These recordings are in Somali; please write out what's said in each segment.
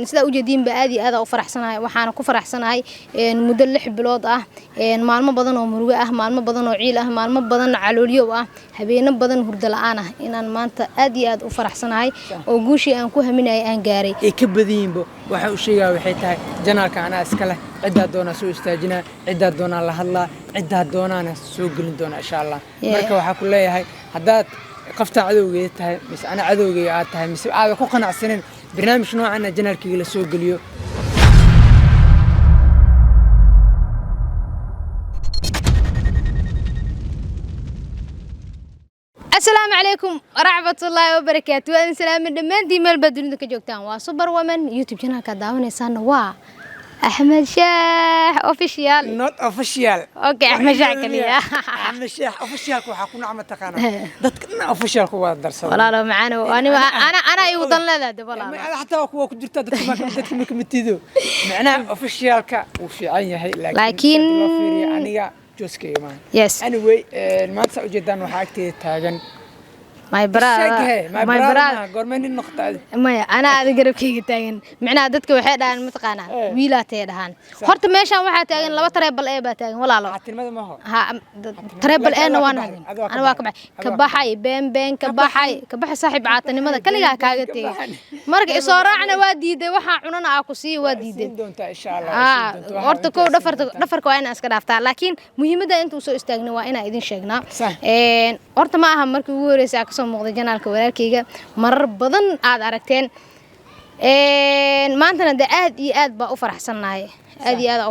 sida u jeedin ba aad u faraxsanahay waxaan ku faraxsanahay muddo 6 bilood ah maalmo badan oo murugo ah maalmo badan oo ciil ah maalmo badan calooliyo ah habeeno badan hurdo la'aan ah inaan maanta aad u faraxsanahay oo guushii aan ku haminay aan gaaray ka badiyinba waxa uu sheegaa waxay tahay janaalka ana iska leh cidda doona soo istaajina cidda doona la hadlaa cidda doonana soo gelin doona insha Allah marka waxa ku leeyahay hadaad qofta cadowgeeda tahay mis ana cadowgeeda aad tahay mis aad ku qanacsanin barnaamij noocan janaalkiga la soo geliyo السلام عليكم ورحمة الله وبركاته وأنا سلام دمان دي مال بدون ذاك جوكتان وسوبر ومن يوتيوب channel كداون إنسان أحمد شاح official not official أوكي أحمد شاح كليا أحمد شاح official كو حكون عم تقانا دتكنا official كو درس ولا لا معانا أنا يوضن لا ده ولا حتى كو كجرت دتكما كمتيدو معناه official كا وفي عين هي لكن أنا جوسكي مان yes anyway ما تسوي جدا وحاجتي تاجن my brother قرمين النقطة هذه ما أنا هذا قرب كي تاجن معناه دتك واحد عن متقنا ويلا تيرهان خرط ماشان واحد تاجن لو تريبل إيه بتاجن ولا لا حتى ماذا ما هو ها تريبل إيه نوانا أنا واقع كباحي بين كباحي صاحب عاطني ماذا كلها كاجتي مرق إصارعنا واديده وح عننا عكسي واديده إن شاء الله خرط كو دفر كوين أسكت أفتح لكن مهم ده أنتوا سو استجنوا وأنا إذن شجنا خرط ما أهم مركب ورث soo muuqday janaalka walaalkayga marar badan aad aragteen maantana aad baa u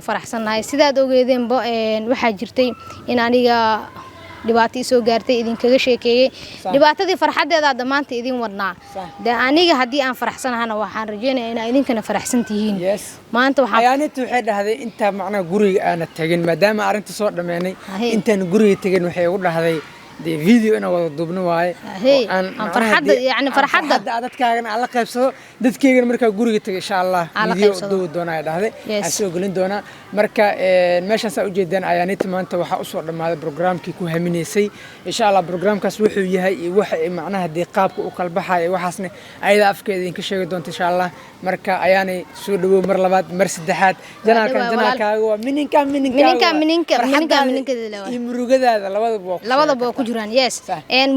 faraxsanahay sidaad ogeedeen waxa jirtay in aniga dhibaato soo gaartay idin kaga sheekeeyay dhibaatadii farxadeeda maanta idin wadnaa aniga hadii aan faraxsanahana waxaan rajeynayaa in idinkana faraxsan tihiin maanta waxaan ayaantu waxay dhahday inta macna guriga aan tagin maadaama arinta soo dhameynay intaan guriga tagin waxay ugu dhahday دي فيديو أنا وضبنا واي عن فرحة يعني فرحة عدد كأنا على قيبسه دت كيجن مركا جورجت إن شاء الله فيديو دو دونا هذا أسوق قلنا دونا مركا ماشان سأقول جدا عيانيت ما أنت وحأصور لما هذا برنامج كيكون هميني سي إن شاء الله برنامج كسوحي يهاي معناها دقاب وقلبها وحسن أيضا أفكار إن كشيء دون إن شاء الله مركا عياني سودو مرلبات مرسدحات جناك هو منين كان يمرق هذا لوضع بوك جران يس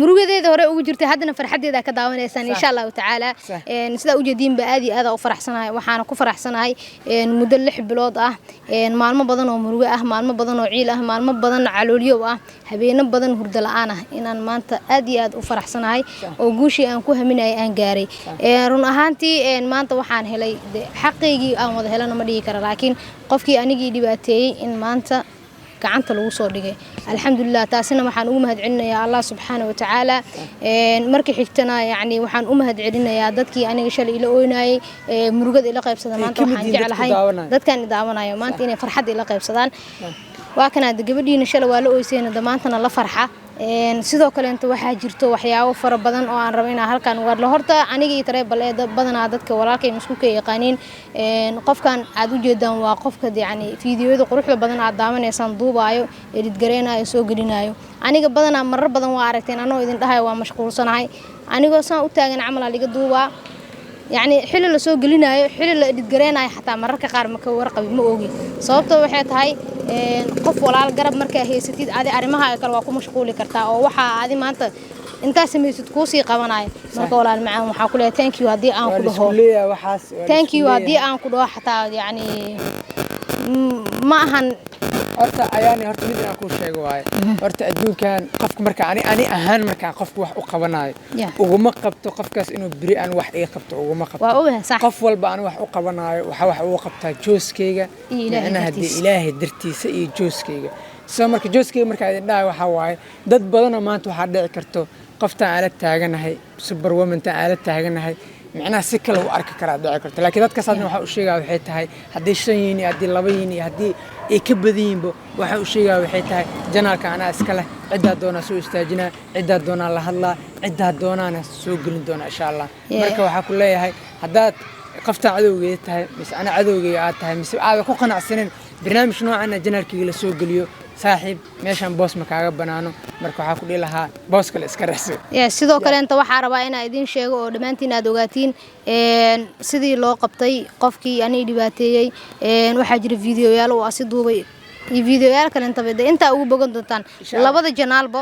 murugadeeda hore ugu jirtay hadana farxadeeda ka daawanaysan insha Allah taala sida u jeedin ba aad u faraxsanahay waxaan ku faraxsanahay muddo 6 bilood ah maalmo badan oo murugo ah maalmo badan oo ciil ah maalmo badan calooliyo ah habeeno badan hurdo la'aan ah inaan maanta aad u faraxsanahay oo guushii aan ku haminay aan gaaray run ahaantii maanta waxaan helay xaqeygii aan wada helana ma dhigi karo laakiin qofkii anigii dhibaateeyay in maanta gacanta lagu soo dhigay alxamdulillah taasina waxaan ugu mahadcelinayaa Allah subhanahu wa ta'ala markii xigtana yaani waxaan u mahadcelinayaa dadkii aniga shalay ila ooynayay murugada ila qaybsada maanta waxaan jeclahay dadkan daawanayo maanta inay farxad ila qaybsadaan waa kana gabadhiina shalay waa la ooyseena maantana la farxa sidoo kale inta waxa jirto waxyaabo fara badan oo aan rabo inaan halkan war la horta aniga iyo tareebal ee dad badan dadka walaalkay isku ka yaqaaniin qofkan aad u jeedaan waa qofka yaani fiidiyoada quruxda badan aad daawanaysan duubaayo edit gareenayo soo gelinayo aniga badan marar badan waa aragteen anoo idin dhahay waa mashquulsanahay anigoo saan u taagan camal aliga duubaa يعني حلو لسوق قلنا حلو لدقرينا حتى مرة كقار مكو ورقة بموجي صوبته وحيت هاي قف ولا القرب مركه هي ستيد عادي أرمها كل واقو مشغول كرتا أو وحى عادي ما أنت سميت تكوسي قبناي مركه ولا المعام وحاكله thank you هدي أنا كله thank you هدي أنا كله حتى يعني ما هن horta ayaani horta mid aan ku sheego waay horta adduunkan qofka marka ani ahaan marka qofku wax u qabanayo uguma qabto qofkaas inuu biri aan wax ay qabto uguma qabto qof walba aan wax u qabanayo waxa uu qabtaa jooskeyga ina hadii ilaahay dartiisa iyo jooskeyga soo marka jooskeyga marka ay dhaay waxa waay dad badan oo maanta waxa dhici karto qofta aan la taaganahay super woman ta aan la taaganahay macnaha si kale u arki karaa dhici karto laakiin dadka saadna waxa uu sheegaa waxay tahay hadii shan yihiin hadii laba yihiin hadii ay ka badiyinba waxa uu sheegaa waxay tahay janaalka ana iska leh cidda doona soo istaajina cidda doona la hadlaa cidda doonana soo gelin doona insha Allah marka waxa ku leeyahay hadaad qofta cadowgeeda tahay mis ana cadowgeeda aad tahay mis aad ku qanacsanin barnaamij noocan janaalkiga la soo geliyo saaxiib meeshan boos ma kaaga banaano marka waxaa ku dhihi lahaa boos kale iska raxso sidoo kale inta waxaa rabaa inaan idiin sheego oo dhammaantiin aad ogaatiin sidii loo qabtay qofkii anii dhibaateeyey waxaa jira fiidiyoyaal uu asi duubay iyo fiidiyoyaal kale inta ugu bogan doontaan labada janaalba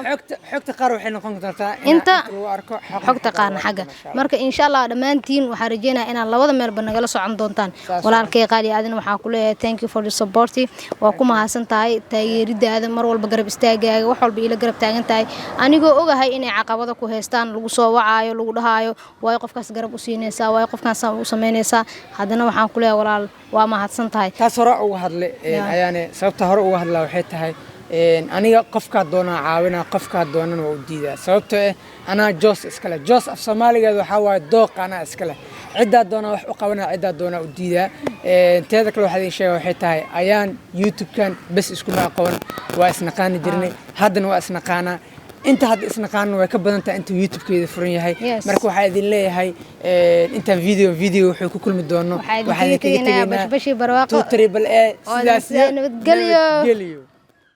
xogta qaar waxay noqon doontaa inta xogta qaarna xagga marka insha Allah dhammaantiin waxaan rajeynayaa inaan labada meelba nagala socon doontaan walaalkay qaali aadina waxaan ku leeyahay thank you for the support waa ku mahadsan tahay taageeridaada mar walba garab istaagaaga wax walba ila garab taagan tahay anigoo ogahay inay caqabado ku haystaan lagu soo wacaayo lagu dhahaayo way qofkaas garab u siinaysaa way qofkaas u sameynaysaa hadana waxaan ku leeyahay walaal waa mahadsan tahay taas hore uga hadlay ayaane sababta hore uga hadlaa waxay tahay aniga qofka doona caawina qofka doonana waa u diidaa sababtoo ah anaa joos iskale joos af Soomaaligeed waxa waaye dooq anaa iskale cidda doona wax u qabana cidda doona u diidaa teeda kale waxa ay sheegay waxay tahay ayaan YouTube-kan bas isku aqoon waa isnaqaani jirnay haddana waa isnaqaana inta hadda isnaqaano way ka badan tahay inta YouTube-keeda furan yahay marka waxa idin leeyahay inta video wuxuu ku kulmi doono waxa idin kaga tegaynaa bashi barwaaqo triple A sidaas nabadgelyo